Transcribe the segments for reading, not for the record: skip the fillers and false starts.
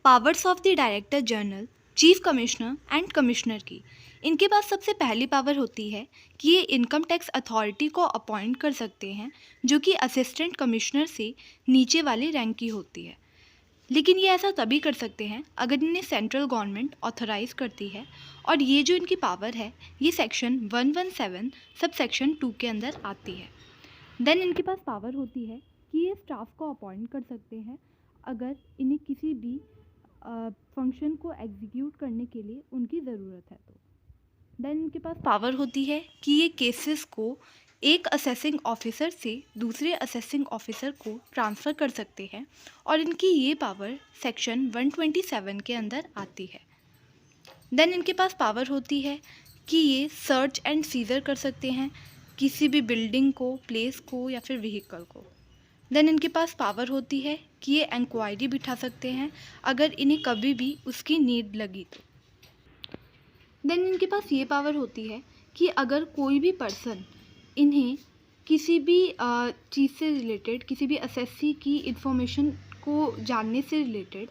Powers of the director general, chief commissioner and commissioner की। इनके पास सबसे पहली पावर होती है कि ये इनकम टैक्स अथॉरिटी को अपॉइंट कर सकते हैं, जो कि असिस्टेंट कमिश्नर से नीचे वाले रैंक की होती है। लेकिन ये ऐसा तभी कर सकते हैं अगर इन्हें सेंट्रल गवर्नमेंट ऑथराइज करती है, और ये जो इनकी पावर है ये सेक्शन 117 सब सेक्शन 2 के अंदर आती है। देन इनके पास पावर होती है कि ये स्टाफ को अपॉइंट कर सकते हैं अगर इन्हें किसी भी फंक्शन को एग्जीक्यूट करने के लिए उनकी ज़रूरत है तो। देन इनके पास पावर होती है कि ये केसेस को एक असेसिंग ऑफिसर से दूसरे असेसिंग ऑफिसर को ट्रांसफ़र कर सकते हैं, और इनकी ये पावर सेक्शन 127 के अंदर आती है। देन इनके पास पावर होती है कि ये सर्च एंड सीजर कर सकते हैं किसी भी बिल्डिंग को, प्लेस को या फिर व्हीकल को। देन इनके पास पावर होती है कि ये इंक्वायरी बिठा सकते हैं अगर इन्हें कभी भी उसकी नीड लगी तो। देन इनके पास ये पावर होती है कि अगर कोई भी पर्सन इन्हें किसी भी चीज़ से रिलेटेड, किसी भी एसएससी की इंफॉर्मेशन को जानने से रिलेटेड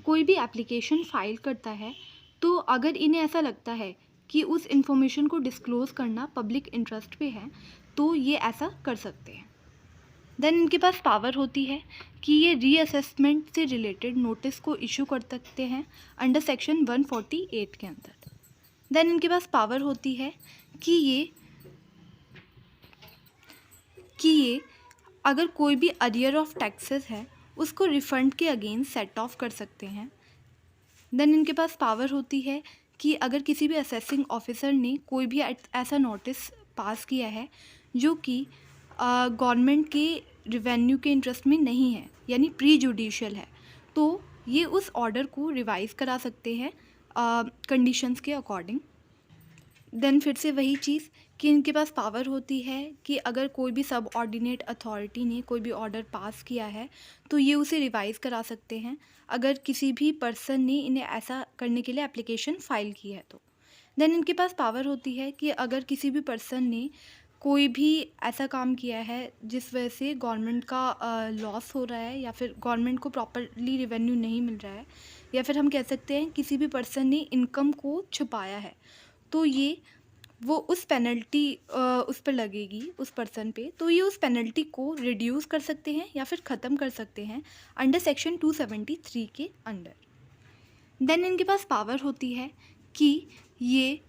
कोई भी एप्लीकेशन फाइल करता है, तो अगर इन्हें ऐसा लगता है कि उस इंफॉर्मेशन को डिस्क्लोज़ करना पब्लिक इंटरेस्ट पे है, तो ये ऐसा कर सकते हैं। देन इनके पास पावर होती है कि ये रीअसेसमेंट से रिलेटेड नोटिस को इशू कर सकते हैं अंडर सेक्शन 148 के अंदर। देन इनके पास पावर होती है कि ये अगर कोई भी अरियर ऑफ टैक्सेस है उसको रिफंड के अगेंस्ट सेट ऑफ कर सकते हैं। देन इनके पास पावर होती है कि अगर किसी भी असेसिंग ऑफिसर ने कोई भी ऐसा नोटिस पास किया है जो कि गवर्नमेंट के रिवेन्यू के इंटरेस्ट में नहीं है, यानी प्री जुडिशियल है, तो ये उस ऑर्डर को रिवाइज़ करा सकते हैं कंडीशंस के अकॉर्डिंग। देन फिर से वही चीज़ कि इनके पास पावर होती है कि अगर कोई भी सब ऑर्डिनेट अथॉरिटी ने कोई भी ऑर्डर पास किया है तो ये उसे रिवाइज़ करा सकते हैं अगर किसी भी पर्सन ने इन्हें ऐसा करने के लिए एप्लीकेशन फ़ाइल की है तो। देन इनके पास पावर होती है कि अगर किसी भी पर्सन ने कोई भी ऐसा काम किया है जिस वजह से गवर्नमेंट का लॉस हो रहा है, या फिर गवर्नमेंट को प्रॉपरली रिवेन्यू नहीं मिल रहा है, या फिर हम कह सकते हैं किसी भी पर्सन ने इनकम को छुपाया है, तो ये वो उस पेनल्टी उस पर लगेगी उस पर्सन पे, तो ये उस पेनल्टी को रिड्यूस कर सकते हैं या फिर ख़त्म कर सकते हैं अंडर सेक्शन 273 के अंडर। देन इनके पास पावर होती है कि ये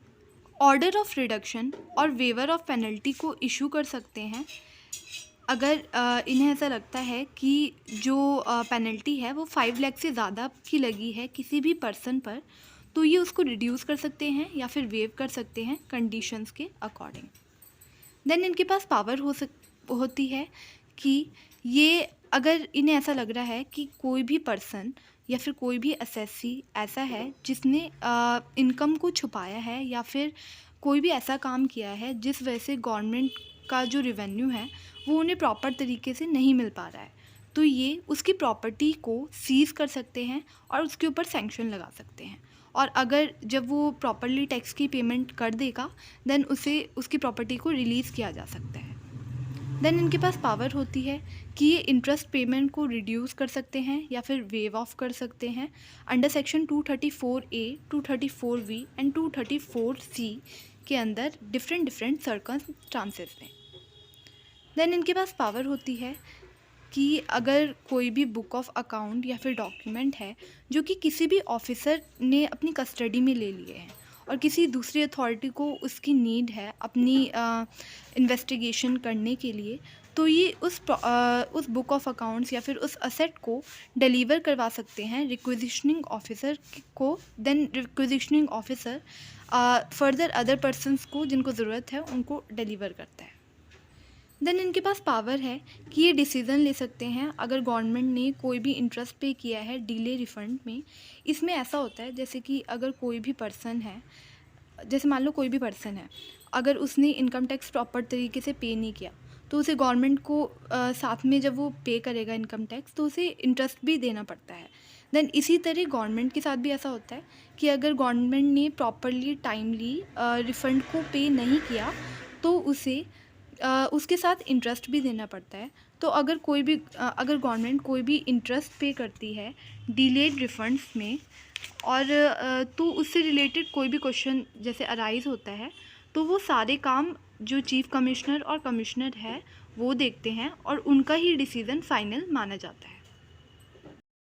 ऑर्डर ऑफ रिडक्शन और वेवर ऑफ पेनल्टी को इशू कर सकते हैं अगर इन्हें ऐसा लगता है कि जो पेनल्टी है वो 5 लाख से ज़्यादा की लगी है किसी भी पर्सन पर, तो ये उसको रिड्यूस कर सकते हैं या फिर वेव कर सकते हैं कंडीशंस के अकॉर्डिंग। देन इनके पास पावर होती है कि ये अगर इन्हें ऐसा लग रहा है कि कोई भी पर्सन या फिर कोई भी असेसी ऐसा है जिसने इनकम को छुपाया है या फिर कोई भी ऐसा काम किया है जिस वजह से गवर्नमेंट का जो रिवेन्यू है वो उन्हें प्रॉपर तरीके से नहीं मिल पा रहा है, तो ये उसकी प्रॉपर्टी को सीज़ कर सकते हैं और उसके ऊपर सैंक्शन लगा सकते हैं, और अगर जब वो प्रॉपरली टैक्स की पेमेंट कर देगा देन उसे उसकी प्रॉपर्टी को रिलीज़ किया जा सकता है। देन इनके पास पावर होती है कि ये इंटरेस्ट पेमेंट को रिड्यूस कर सकते हैं या फिर वेव ऑफ कर सकते हैं under section 234A, 234V and 234C के अंदर डिफरेंट सर्कमस्टांसेस में। देन इनके पास पावर होती है कि अगर कोई भी बुक ऑफ अकाउंट या फिर डॉक्यूमेंट है जो कि किसी भी ऑफिसर ने अपनी कस्टडी में ले लिए हैं और किसी दूसरी अथॉरिटी को उसकी नीड है अपनी इन्वेस्टिगेशन करने के लिए, तो ये उस बुक ऑफ अकाउंट्स या फिर उस असेट को डिलीवर करवा सकते हैं रिक्विजिशनिंग ऑफिसर को। Then requisitioning officer further other persons को जिनको ज़रूरत है उनको डिलीवर करता है। देन इनके पास पावर है कि ये डिसीज़न ले सकते हैं अगर गवर्नमेंट ने कोई भी इंटरेस्ट पे किया है डिले रिफ़ंड में। इसमें ऐसा होता है जैसे कि अगर कोई भी पर्सन है, जैसे मान लो कोई भी पर्सन है, अगर उसने इनकम टैक्स प्रॉपर तरीके से पे नहीं किया तो उसे गवर्नमेंट को साथ में जब वो पे करेगा इनकम टैक्स तो उसे इंटरेस्ट भी देना पड़ता है। देन इसी तरह गवर्नमेंट के साथ भी ऐसा होता है कि अगर गवर्नमेंट ने प्रॉपरली टाइमली रिफ़ंड को पे नहीं किया तो उसे उसके साथ इंटरेस्ट भी देना पड़ता है। तो अगर गवर्नमेंट कोई भी इंटरेस्ट पे करती है डिलेड रिफंड्स में, और तो उससे रिलेटेड कोई भी क्वेश्चन जैसे अराइज होता है, तो वो सारे काम जो चीफ कमिश्नर और कमिश्नर है वो देखते हैं और उनका ही डिसीज़न फाइनल माना जाता है।